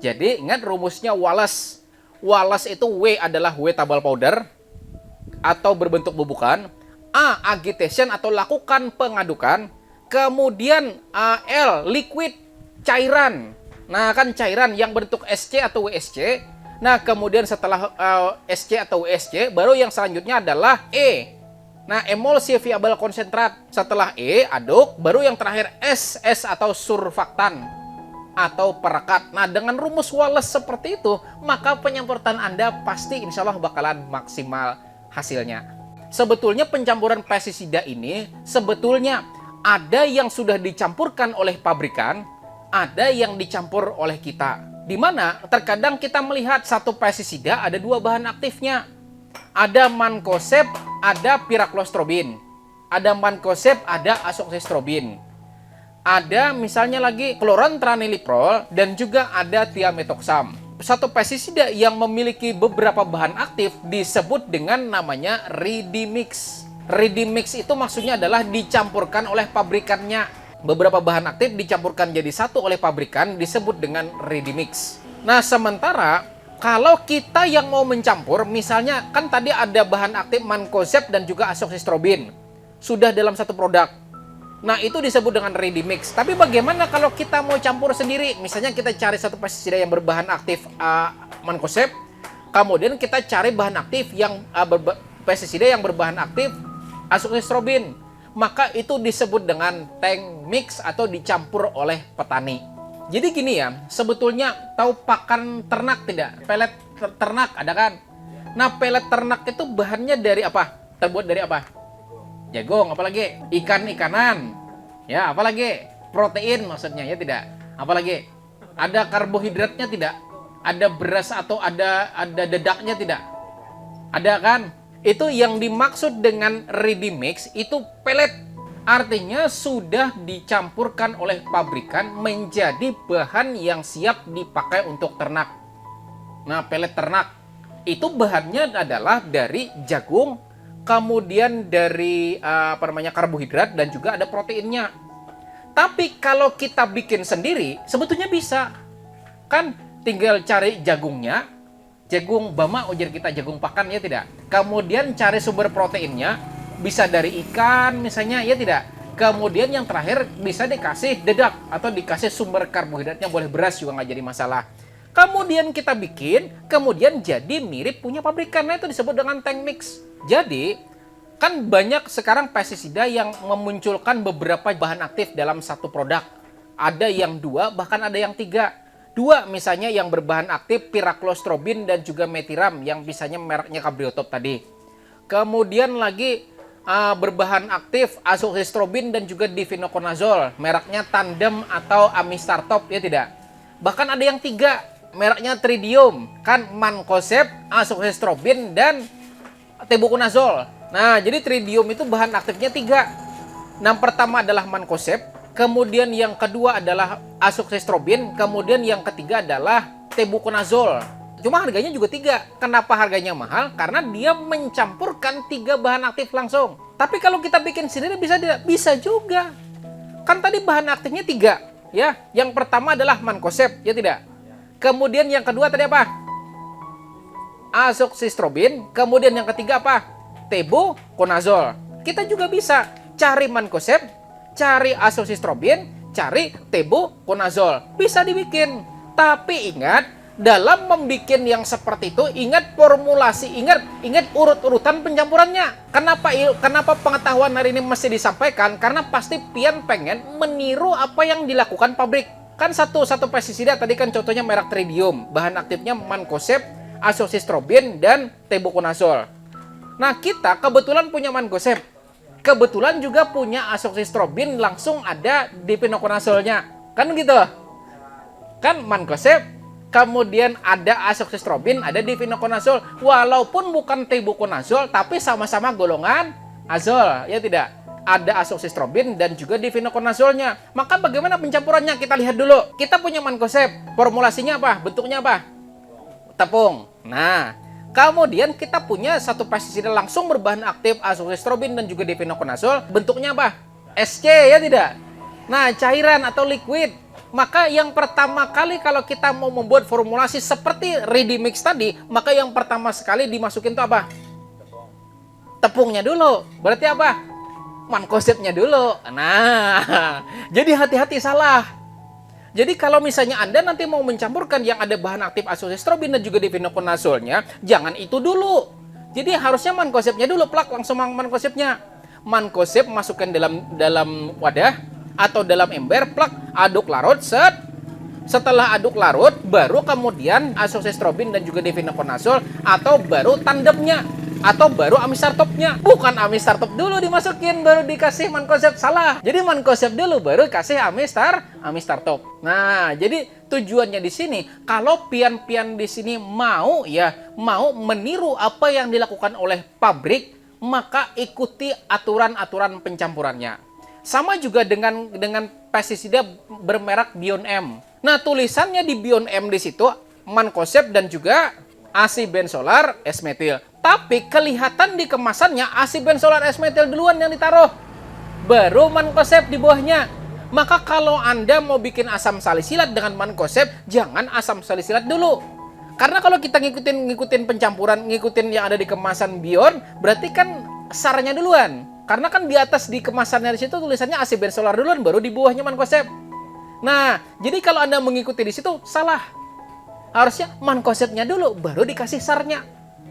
Jadi ingat rumusnya Wallace. Wallace itu W adalah wettable powder atau berbentuk bubukan, A agitation atau lakukan pengadukan, kemudian L liquid cairan. Nah kan cairan yang bentuk SC atau WSC. Nah kemudian setelah SC atau WSC baru yang selanjutnya adalah E. Nah emulsi viable konsentrat. Setelah E aduk, baru yang terakhir S atau surfaktan atau perekat. Nah dengan rumus Wallace seperti itu, maka penyemprotan Anda pasti insya Allah bakalan maksimal hasilnya. Sebetulnya pencampuran pestisida ini sebetulnya ada yang sudah dicampurkan oleh pabrikan, ada yang dicampur oleh kita. Di mana terkadang kita melihat satu pestisida ada dua bahan aktifnya. Ada mancozeb, ada piraklostrobin. Ada mancozeb, ada azoxystrobin. Ada misalnya lagi klorantraniloprol dan juga ada thiamethoxam. Satu pestisida yang memiliki beberapa bahan aktif disebut dengan namanya ready mix. Ready mix itu maksudnya adalah dicampurkan oleh pabrikannya. Beberapa bahan aktif dicampurkan jadi satu oleh pabrikan disebut dengan ready mix. Nah, sementara kalau kita yang mau mencampur, misalnya kan tadi ada bahan aktif mancozeb dan juga azoxystrobin sudah dalam satu produk. Nah, itu disebut dengan ready mix. Tapi bagaimana kalau kita mau campur sendiri? Misalnya kita cari satu pestisida yang berbahan aktif mancozeb, kemudian kita cari bahan aktif yang pestisida yang berbahan aktif azoxystrobin. Maka itu disebut dengan tank mix atau dicampur oleh petani. Jadi gini ya, sebetulnya tahu pakan ternak tidak? Pelet ternak ada kan? Nah, pelet ternak itu bahannya dari apa? Terbuat dari apa? Jagung, apalagi ikan-ikanan, ya apalagi protein maksudnya ya tidak, apalagi ada karbohidratnya tidak, ada beras atau ada dedaknya tidak, ada kan? Itu yang dimaksud dengan ready mix itu pelet, artinya sudah dicampurkan oleh pabrikan menjadi bahan yang siap dipakai untuk ternak. Nah pelet ternak itu bahannya adalah dari jagung, kemudian dari karbohidrat dan juga ada proteinnya. Tapi kalau kita bikin sendiri sebetulnya bisa. Kan tinggal cari jagungnya, jagung bama ujar kita, jagung pakan ya tidak. Kemudian cari sumber proteinnya, bisa dari ikan misalnya ya tidak. Kemudian yang terakhir bisa dikasih dedak atau dikasih sumber karbohidratnya, boleh beras juga nggak jadi masalah. Kemudian kita bikin, kemudian jadi mirip punya pabrikan. Nah itu disebut dengan tank mix. Jadi, kan banyak sekarang pestisida yang memunculkan beberapa bahan aktif dalam satu produk. Ada yang 2, bahkan ada yang 3. 2 misalnya yang berbahan aktif piraklostrobin dan juga metiram yang misalnya mereknya Cabriotop tadi. Kemudian lagi berbahan aktif azoxystrobin dan juga difenoconazole, mereknya Tandem atau Amistartop ya tidak. Bahkan ada yang 3, mereknya Tridium, kan mancozeb, azoxystrobin dan tebuconazole. Nah, jadi Tridium itu bahan aktifnya 3. Yang pertama adalah mancozeb, kemudian yang kedua adalah azoxystrobin, kemudian yang ketiga adalah tebuconazole. Cuma harganya juga 3. Kenapa harganya mahal? Karena dia mencampurkan 3 bahan aktif langsung. Tapi kalau kita bikin sendiri bisa tidak? Bisa juga. Kan tadi bahan aktifnya 3, ya. Yang pertama adalah mancozeb, ya tidak? Kemudian yang kedua tadi apa? Azoxystrobin, kemudian yang ketiga apa? Tebuconazole. Kita juga bisa cari mancozeb, cari azoxystrobin, cari tebuconazole. Bisa dibikin. Tapi ingat, dalam membuat yang seperti itu, ingat formulasi, ingat urut-urutan pencampurannya. Kenapa pengetahuan hari ini mesti disampaikan? Karena pasti pian pengen meniru apa yang dilakukan pabrik. Kan satu pestisida tadi kan contohnya merek Tridium, bahan aktifnya mancozeb, azoxystrobin dan tebuconazole. Nah, kita kebetulan punya mancozeb. Kebetulan juga punya azoxystrobin, langsung ada difenoconazole-nya. Kan gitu. Kan mancozeb, kemudian ada azoxystrobin, ada difenoconazole. Walaupun bukan tebuconazole, tapi sama-sama golongan azol, ya tidak? Ada azoxystrobin dan juga difenoconazole-nya. Maka bagaimana pencampurannya? Kita lihat dulu. Kita punya mancozeb, formulasinya apa? Bentuknya apa? Tepung. Nah, kemudian kita punya satu pestisida langsung berbahan aktif azoxystrobin dan juga difenoconazole. Bentuknya apa? SC, ya tidak? Nah, cairan atau liquid. Maka yang pertama kali kalau kita mau membuat formulasi seperti ready mix tadi, maka yang pertama sekali dimasukin itu apa? Tepungnya dulu. Berarti apa? Mankosepnya dulu. Nah, jadi hati-hati salah. Jadi kalau misalnya Anda nanti mau mencampurkan yang ada bahan aktif azoxystrobin dan juga difenokonasolnya, jangan itu dulu. Jadi harusnya mankosepnya dulu, plak langsung mankosepnya. Mankosep masukkan dalam wadah atau dalam ember, plak aduk larut, set. Setelah aduk larut, baru kemudian azoxystrobin dan juga difenokonazol atau baru tandemnya atau baru amisartopnya. Bukan amisartop dulu dimasukin baru dikasih mankosep, salah. Jadi mankosep dulu baru kasih amistartop. Nah, jadi tujuannya di sini kalau pian-pian di sini mau meniru apa yang dilakukan oleh pabrik, maka ikuti aturan-aturan pencampurannya. Sama juga dengan pestisida bermerek Bion M. Nah, tulisannya di Bion M di situ mankosep dan juga asibenzolar S-metil. Tapi kelihatan di kemasannya asibenzolar S-metil duluan yang ditaruh. Baru mankosep di bawahnya. Maka kalau Anda mau bikin asam salisilat dengan mankosep, jangan asam salisilat dulu. Karena kalau kita ngikutin pencampuran, ngikutin yang ada di kemasan Bion, berarti kan sarnya duluan. Karena kan di atas di kemasannya di situ tulisannya asibenzolar duluan, baru di bawahnya mankosep. Nah, jadi kalau Anda mengikuti di situ salah. Harusnya mankosepnya dulu, baru dikasih sarnya.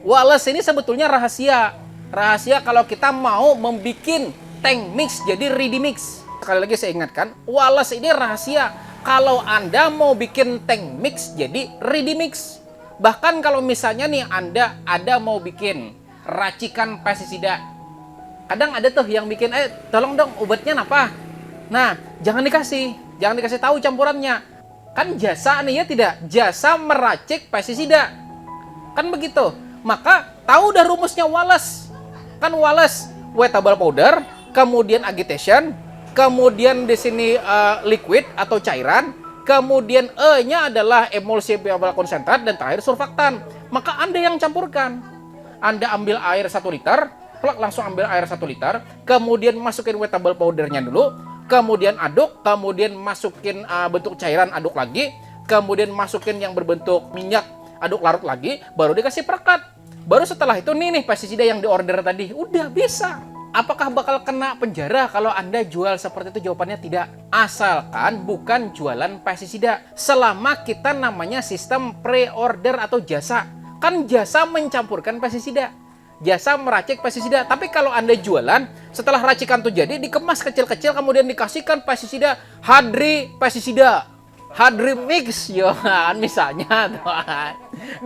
Wallace ini sebetulnya rahasia. Rahasia kalau kita mau membuat tank mix jadi ready mix. Sekali lagi saya ingatkan, Wallace ini rahasia. Kalau Anda mau bikin tank mix jadi ready mix. Bahkan kalau misalnya nih Anda mau bikin racikan pestisida. Kadang ada tuh yang bikin, tolong dong obatnya apa? Nah, jangan dikasih tahu campurannya. Kan jasa nih ya tidak, jasa meracik pestisida. Kan begitu. Maka tahu dah rumusnya Wallace. Kan Wallace wettable powder, kemudian agitation, kemudian di sini liquid atau cairan, kemudian E-nya adalah emulsifiable concentrat dan terakhir surfaktan. Maka Anda yang campurkan. Anda ambil air 1 liter, langsung ambil air 1 liter, kemudian masukin wettable powdernya dulu, kemudian aduk, kemudian masukin bentuk cairan, aduk lagi, kemudian masukin yang berbentuk minyak, aduk larut lagi, baru dikasih perekat. Baru setelah itu nih pestisida yang diorder tadi, udah bisa. Apakah bakal kena penjara kalau Anda jual seperti itu? Jawabannya tidak. Asalkan bukan jualan pestisida. Selama kita namanya sistem pre-order atau jasa. Kan jasa mencampurkan pestisida. Jasa meracik pestisida. Tapi kalau Anda jualan, setelah racikan itu jadi, dikemas kecil-kecil, kemudian dikasihkan pestisida, Hadri pestisida, Hadri mix, misalnya,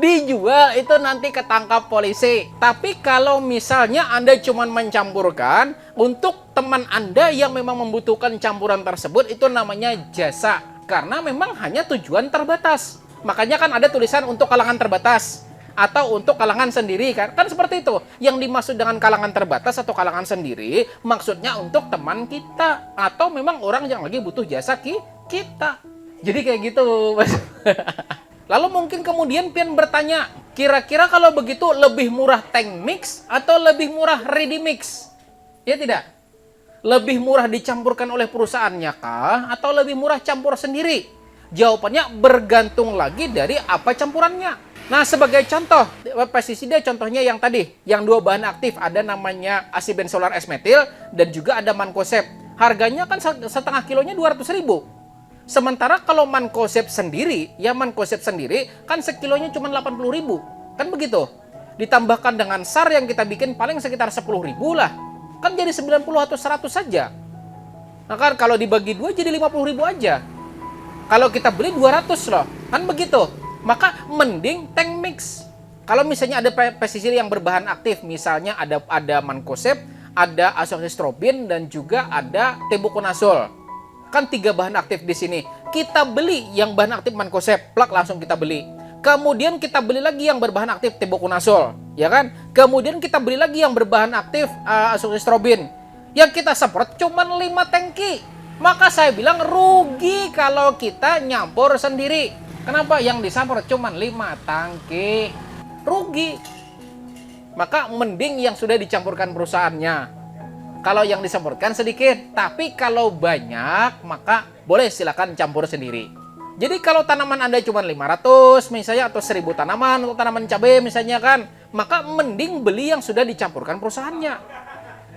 dijual itu nanti ketangkap polisi. Tapi kalau misalnya Anda cuma mencampurkan untuk teman Anda yang memang membutuhkan campuran tersebut, itu namanya jasa. Karena memang hanya tujuan terbatas. Makanya kan ada tulisan untuk kalangan terbatas. Atau untuk kalangan sendiri, kan seperti itu. Yang dimaksud dengan kalangan terbatas atau kalangan sendiri, maksudnya untuk teman kita. Atau memang orang yang lagi butuh jasa kita. Jadi kayak gitu. Lalu mungkin kemudian pian bertanya, kira-kira kalau begitu lebih murah tank mix atau lebih murah ready mix? Ya tidak? Lebih murah dicampurkan oleh perusahaannya kah? Atau lebih murah campur sendiri? Jawabannya bergantung lagi dari apa campurannya. Nah, sebagai contoh, pestisida contohnya yang tadi, yang 2 bahan aktif, ada namanya asibenzolar S-metil dan juga ada mankosep. Harganya kan setengah kilonya 200.000. Sementara kalau mankosep sendiri kan sekilonya cuma 80.000. Kan begitu. Ditambahkan dengan SAR yang kita bikin paling sekitar 10.000 lah. Kan jadi 90 atau 100 saja. Nah kan kalau dibagi 2 jadi 50.000 aja. Kalau kita beli 200 loh. Kan begitu. Maka mending tank mix. Kalau misalnya ada pestisida yang berbahan aktif, misalnya ada mankosep, ada azoxystrobin dan juga ada tebuconazol. Kan 3 bahan aktif di sini. Kita beli yang bahan aktif mankosep, plak langsung kita beli. Kemudian kita beli lagi yang berbahan aktif tebuconazol, ya kan? Kemudian kita beli lagi yang berbahan aktif azoxystrobin. Yang kita semprot cuma 5 tangki. Maka saya bilang rugi kalau kita nyampur sendiri. Kenapa? Yang disamprot cuma 5 tangki. Rugi. Maka mending yang sudah dicampurkan perusahaannya. Kalau yang disemprotkan sedikit, tapi kalau banyak maka boleh silakan campur sendiri. Jadi kalau tanaman Anda cuma 500 misalnya atau 1000 tanaman untuk tanaman cabai misalnya kan, maka mending beli yang sudah dicampurkan perusahaannya.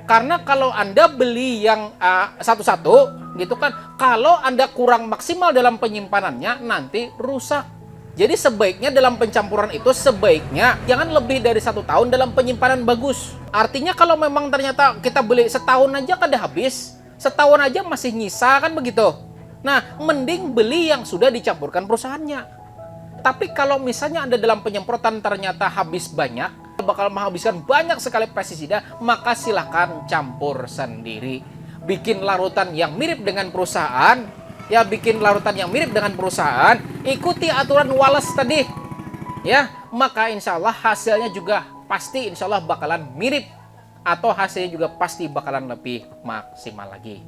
Karena kalau Anda beli yang satu-satu gitu kan, kalau Anda kurang maksimal dalam penyimpanannya nanti rusak. Jadi sebaiknya dalam pencampuran itu sebaiknya jangan lebih dari 1 tahun dalam penyimpanan bagus. Artinya kalau memang ternyata kita beli setahun aja kan udah habis, setahun aja masih nyisa kan begitu. Nah, mending beli yang sudah dicampurkan perusahaannya. Tapi kalau misalnya Anda dalam penyemprotan ternyata habis banyak, bakal menghabiskan banyak sekali pestisida, maka silahkan campur sendiri. Bikin larutan yang mirip dengan perusahaan, ya bikin larutan yang mirip dengan perusahaan, ikuti aturan Wallace tadi, ya maka insya Allah hasilnya juga pasti insya Allah bakalan mirip atau hasilnya juga pasti bakalan lebih maksimal lagi.